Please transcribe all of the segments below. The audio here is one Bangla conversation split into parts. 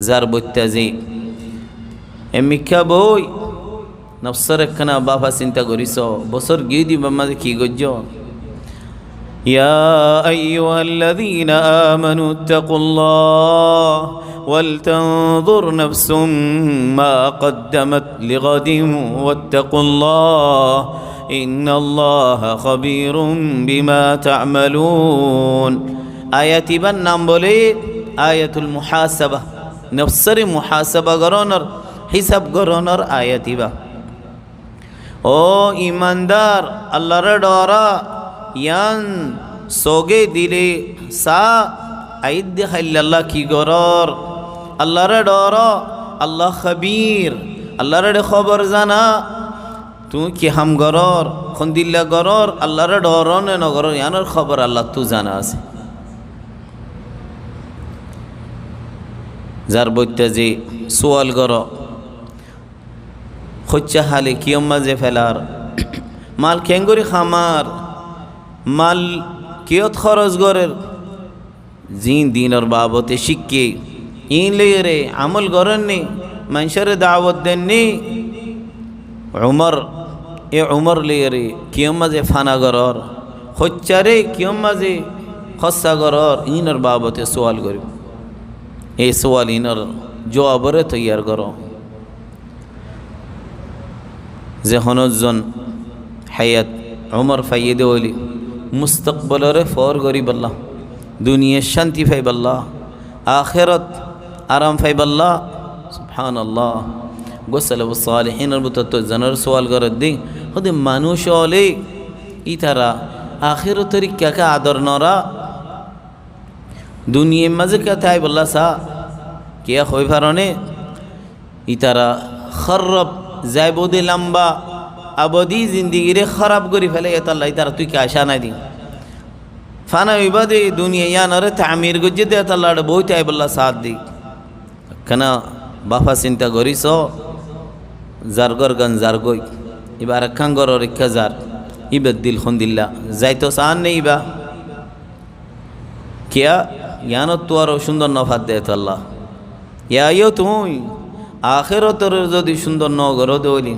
যার বৈত্যাজি এমিক্ষা বই নফসর একখানা বাবা চিন্তা করিস বছর গিয়ে দিবা মাঝে কি গজ্য ইয়া আইয়ুহাল্লাযীনা আমানু তাকুল্লাহ ولتنظر نفس ما قدمت لغد واتقوا الله إن الله خبير بما تعملون آياتي بن نام بولي آية المحاسبة نفسر محاسبة غرونر حساب غرونر آياتي با او ایماندار اللہ را ڈورا یان سوگے دلے سا عید خیل اللہ کی غرور اللہ را ڈورا اللہ خبیر اللہ را خبر زانا تو کی ہم غرور خندلہ غرور اللہ را ڈورا نہ غرور یانر خبر اللہ تو زانا سے যার বইতে যে সোয়াল করো খুচ্চা হালে কিয়ম মাঝে ফেলার মাল খেঙ্গুরি খামার মাল কিয়ত খরচ গরের জিন দিনর বাবতে শিখকে ইন লেগে রে আমল করেননি মানুষের দাওয়াত দেননি উমর লেগে রে কিয়ম মাঝে ফানা গরর খুচ্চা রে কিয়ম মাঝে খসা গরর ইনর বাবতে সোয়াল করি এই সোয়াল ইনর জবাবরে তৈয়ার করো যে হনজন হায়াত উমর ফাইদে ওলি মুস্তকবলরে ফর গরিব আল্লাহ দুনিয়া শান্তি ফাইব আল্লাহ আখিরাত আরাম ফাইব আল্লাহ সুবহানাল্লাহ গোসল সালেহিনের বুতত জনের সোয়াল করে দি হদে মানুষ হলে ইতারা আখিরাতের কাকে আদর নরা দুনিয়ার মাঝে কথাই বললা সা কে হই পারনে ইতারা খরব যাইবদে লম্বা আবদি জিন্দিগিরে খারাপ করে ফেলে এতাল্লাহ তারা তুই কে আশা নাই দি ফানা বিবাদে দুনিয়া ইয়ানরে তামির গজ্জে দে এতাল্লাহ বইতে আই বললা সাথ দি কেনা বাফা চিন্তা করিস জারগর গান জারগই এবার খাঙ্গর রেখা যার ইবেদ দিল খন্দিল্লা যাইতো সান নেই বা কিয়া ইয়ানত তো আরো সুন্দর নফাত দে এতাল্লাহ ইয়া তুই আখেরতর যদি সুন্দর ন গর দৌলি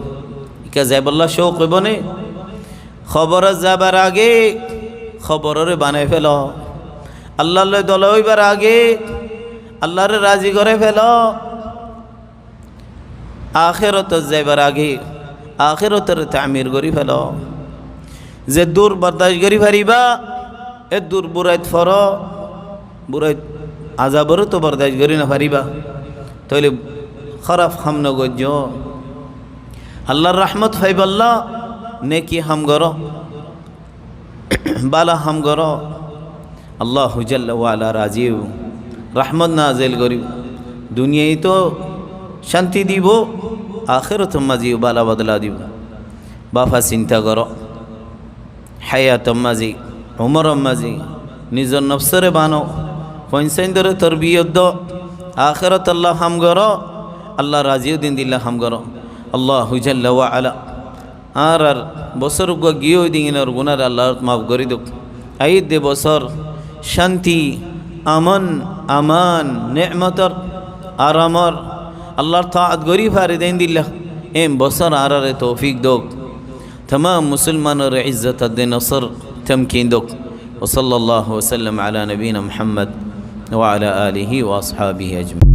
ইকা যাইবল্লা শৌক হইবনে খবর যাবার আগে খবরের বানাই ফেল আল্লাহর দল হইবার আগে আল্লাহর রাজি করে ফেল আখেরত যাইবার আগে আখেরতের তামির করি ফেল যে দূর বরদাস্ত করি পারিবা এ দূর বুড়াইত ফর বুড়াইত আজাবরও তো বরদাস্ত করি না পারিবা তাহলে খারাপ হাম নগজ আল্লাহর রহমত ফাইব আল্লাহ নেকি হাম গর বালা হাম গর আল্লাহ জাল্লা ওয়ালা রাজিব রহমত নাজিল করিব দুনিয়ায় তো শান্তি দিব আখিরাত মাঝি বালা বদলা দিব বাফা চিন্তা কর হায়াত মাঝি উমর মাঝি নিজের নফসরে বানো পয়সাইন্দরে তরবিয়ত দ আখিরাত আল্লাহ হাম গর আল্লাহ রাজিও দিন দিল্লা হাম গর আল্লাহ জাল্লা ওয়ালা আর বছর গিয়েও দিনের গুনার আল্লাহ মাফ করে দুক আইদ দে বছর শান্তি আমন আমান নেমতর আরামর আল্লাহর তাআত গরি ফারে দিন দিল্লা এম বছর আরারে তৌফিক দুক तमाम मुसलमानों इज़्ज़त दे नसर तमकीन दुक वसल्लल्लाहु वसल्लम अला नबीना मुहम्मद व अला आलिहि व अस्हाबिहि अजमईन।